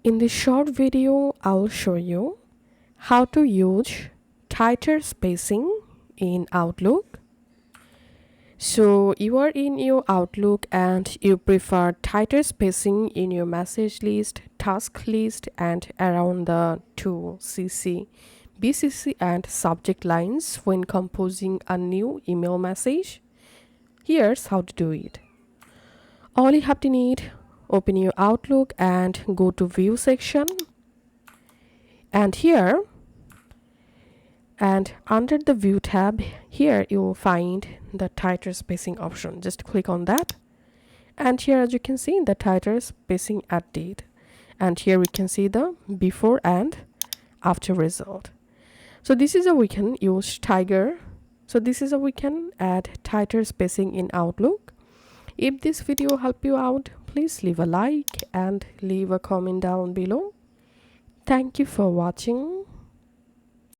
In this short video, I'll show you how to use tighter spacing in Outlook. So you are in your Outlook and you prefer tighter spacing in your message list, task list, and around the to CC, BCC, and subject lines when composing a new email message. Here's how to do it. All you have to need, open your Outlook and go to View section, and here and under the View tab, here you will find the tighter spacing option. Just click on that, and here as you can see the tighter spacing at date, and here we can see the before and after result. So this is how we can use Tiger. So this is how we can add tighter spacing in Outlook. If this video helped you out, please leave a like and leave a comment down below. Thank you for watching.